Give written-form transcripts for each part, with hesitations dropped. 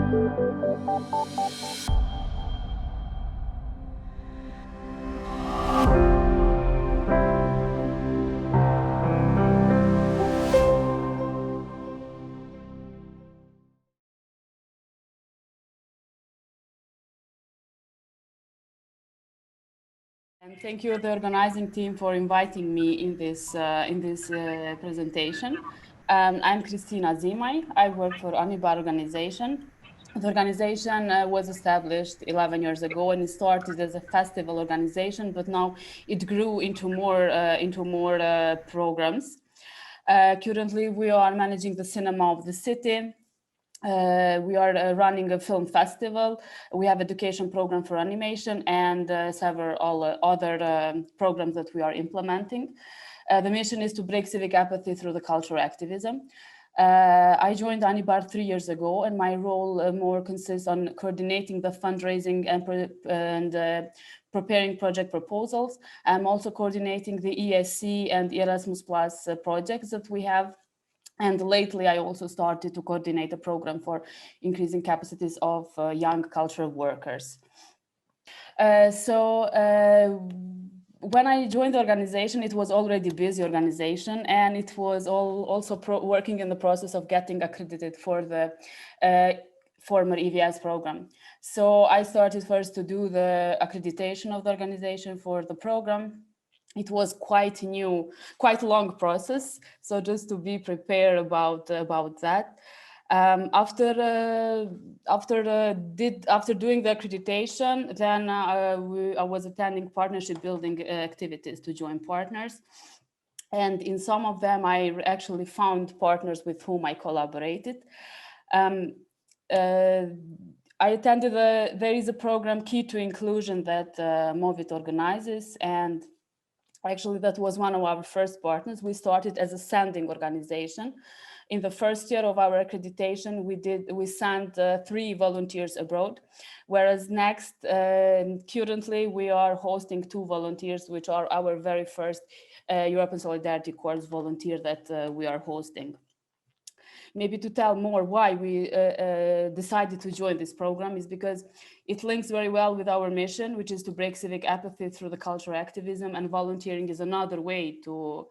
And thank you, the organizing team, for inviting me in this presentation. I'm Kristina Zimaj. I work for Anibar organization. The organization was established 11 years ago, and it started as a festival organization, but now it grew into more programs. Currently, we are managing the cinema of the city. We are running a film festival. We have education program for animation and several other programs that we are implementing. The mission is to break civic apathy through the cultural activism. I joined Anibar 3 years ago, and my role more consists on coordinating the fundraising and preparing project proposals. I'm also coordinating the ESC and Erasmus Plus projects that we have. And lately, I also started to coordinate a program for increasing capacities of young cultural workers. When I joined the organization, it was already a busy organization, and it was also working in the process of getting accredited for the former EVS program. So I started first to do the accreditation of the organization for the program. It was quite new, quite a long process. So just to be prepared about that. After doing the accreditation, then I was attending partnership building activities to join partners. And in some of them, I actually found partners with whom I collaborated. I attended there is a program Key to Inclusion that Movit organizes, and actually, that was one of our first partners. We started as a sending organization. In the first year of our accreditation, we sent 3 volunteers abroad, whereas next, currently, we are hosting 2 volunteers, which are our very first European Solidarity Corps volunteer that we are hosting. Maybe to tell more why we decided to join this program is because it links very well with our mission, which is to break civic apathy through the cultural activism, and volunteering is another way to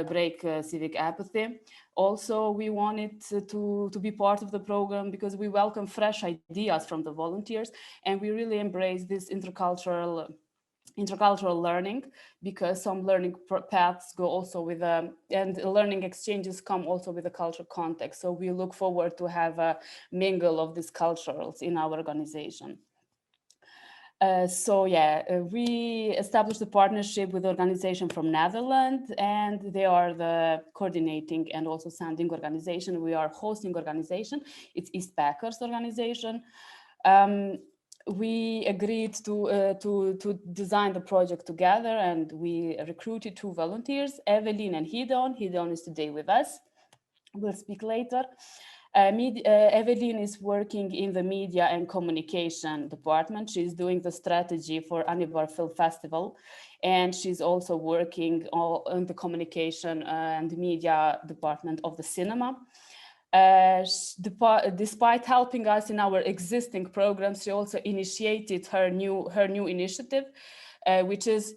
break civic apathy. Also, we wanted to be part of the program because we welcome fresh ideas from the volunteers, and we really embrace this intercultural learning, because some learning paths go also with and learning exchanges come also with a cultural context. So we look forward to have a mingle of these cultures in our organization. We established a partnership with the organization from Netherlands, and they are the coordinating and also sending organization. We are hosting organization. It's East Packers organization. We agreed to design the project together, and we recruited 2 volunteers, Evelyn and Gideon. Gideon is today with us. We'll speak later. Evelyn is working in the media and communication department. She's doing the strategy for Anibar Film Festival, and she's also working on the communication and media department of the cinema. Despite helping us in our existing programs, she also initiated her new initiative, which is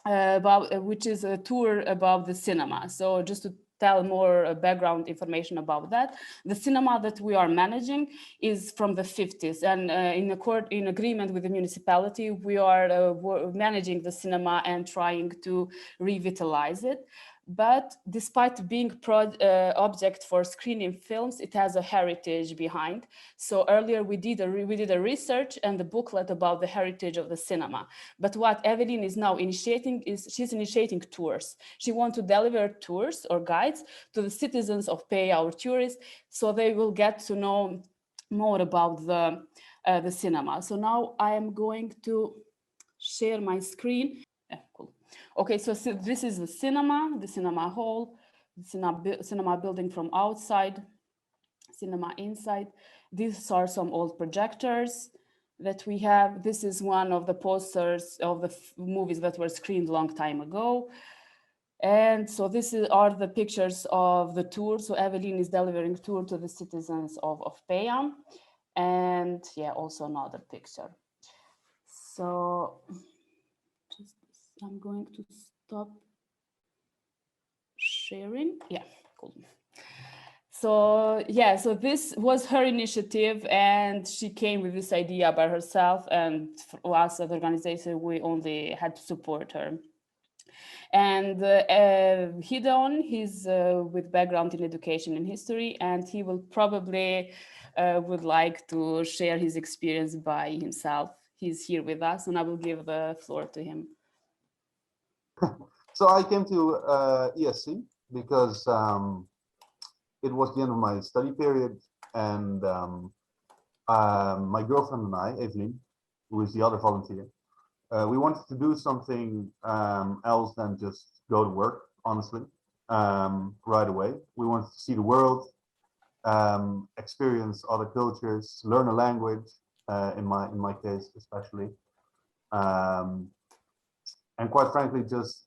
a tour about the cinema. So just to tell more background information about that, the cinema that we are managing is from the 50s, and in agreement with the municipality, we are managing the cinema and trying to revitalize it. But despite being object for screening films, it has a heritage behind. So earlier we did a research and a booklet about the heritage of the cinema. But what Evelyn is now initiating is she's initiating tours. She wants to deliver tours or guides to the citizens of Peja, our tourists, so they will get to know more about the cinema. So now I am going to share my screen. Cool. Okay, so this is the cinema hall, the cinema building from outside, cinema inside. These are some old projectors that we have. This is one of the posters of the movies that were screened a long time ago. And so are the pictures of the tour. So Evelyn is delivering tour to the citizens of Peja. And yeah, also another picture. So just, I'm going to stop sharing. Yeah, cool. So yeah, so this was her initiative, and she came with this idea by herself, and for us as an organization, we only had to support her. And Gideon, he's with background in education and history, and he will probably would like to share his experience by himself. He's here with us, and I will give the floor to him. So I came to ESC because it was the end of my study period, and my girlfriend and I, Evelyn, who is the other volunteer, we wanted to do something else than just go to work, honestly, right away. We wanted to see the world, experience other cultures, learn a language, in my case especially, and quite frankly, just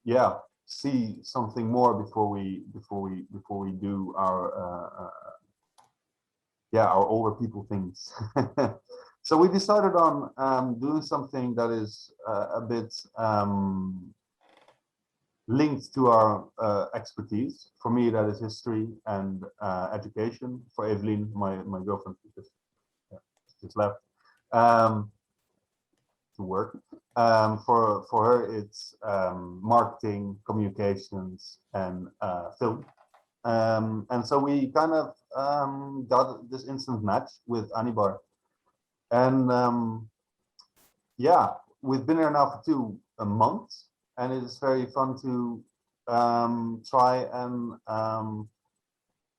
yeah, see something more before we do our older people things. So we decided on doing something that is a bit linked to our expertise. For me, that is history and education. For Evelyn, my girlfriend, just left to work. For her, it's marketing, communications, and film. And so we kind of got this instant match with Anibar. And yeah, we've been here now for 2 months, and it's very fun to try and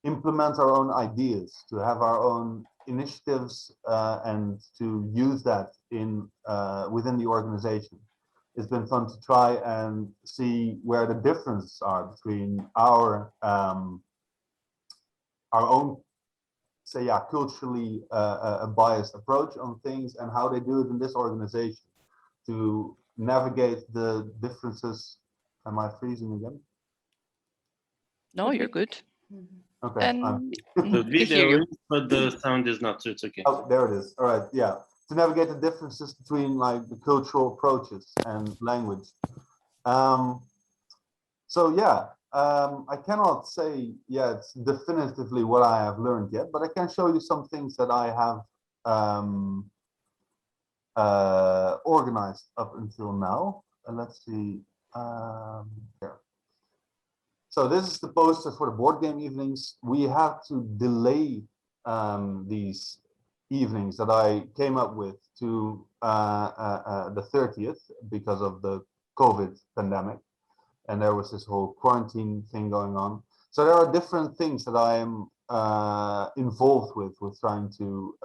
implement our own ideas, to have our own initiatives, and to use that in within the organization. It's been fun to try and see where the differences are between our own, say, yeah, culturally a biased approach on things, and how they do it in this organization to navigate the differences. Am I freezing again? No, you're good. Okay. And The we hear video you. is, but the sound is not, so it's okay. Oh, there it is. All right. Yeah. To navigate the differences between like the cultural approaches and language. So yeah, I cannot say yet definitively what I have learned yet, but I can show you some things that I have organized up until now. And let's see. Here. So this is the poster for the board game evenings. We had to delay these evenings that I came up with to the 30th because of the COVID pandemic. And there was this whole quarantine thing going on. So there are different things that I am involved with trying to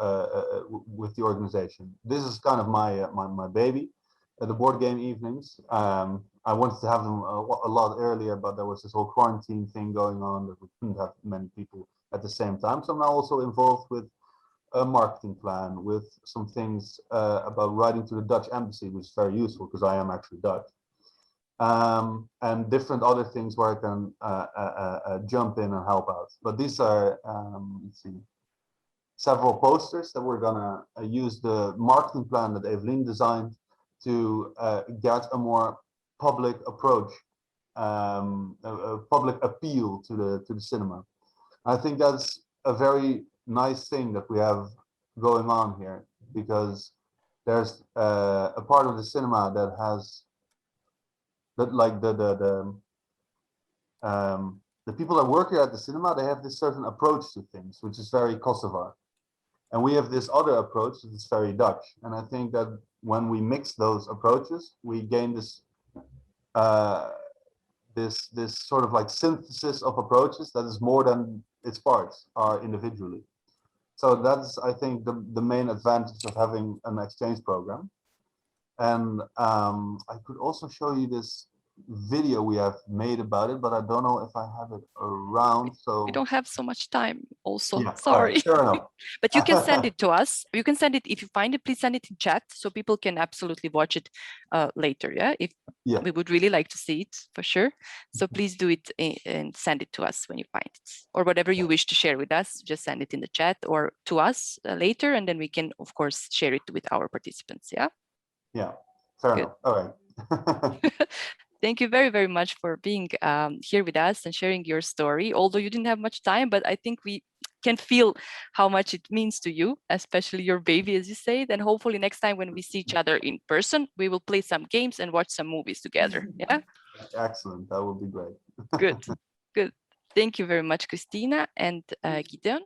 with the organization. This is kind of my baby, the board game evenings. I wanted to have them a lot earlier, but there was this whole quarantine thing going on that we couldn't have many people at the same time. So I'm now also involved with a marketing plan, with some things about writing to the Dutch embassy, which is very useful because I am actually Dutch. And different other things where I can jump in and help out. But these are, let's see, several posters that we're gonna use the marketing plan that Evelyn designed to get a more public approach, a public appeal to the cinema. I think that's a very nice thing that we have going on here, because there's a part of the cinema that has that, like the people that work here at the cinema, they have this certain approach to things, which is very Kosovo. And we have this other approach that is very Dutch. And I think that when we mix those approaches, we gain this this sort of like synthesis of approaches that is more than its parts are individually. So that's, I think, the main advantage of having an exchange program. And I could also show you this video we have made about it, but I don't know if I have it around. So We don't have so much time also. yeah, all Sorry. right, fair enough. But you can send it to us. You can send it if you find it. Please send it in chat so people can absolutely watch it later. Yeah, if Yeah. we would really like to see it for sure. So please do it and send it to us when you find it, or whatever you wish to share with us. Just send it in the chat or to us later, and then we can of course share it with our participants. Yeah. Yeah, fair Good. enough. All right. Thank you very, very much for being here with us and sharing your story. Although you didn't have much time, but I think we can feel how much it means to you, especially your baby, as you say. Then hopefully next time when we see each other in person, we will play some games and watch some movies together. Yeah. Excellent. That would be great. Good. Good. Thank you very much, Kristina and Gideon.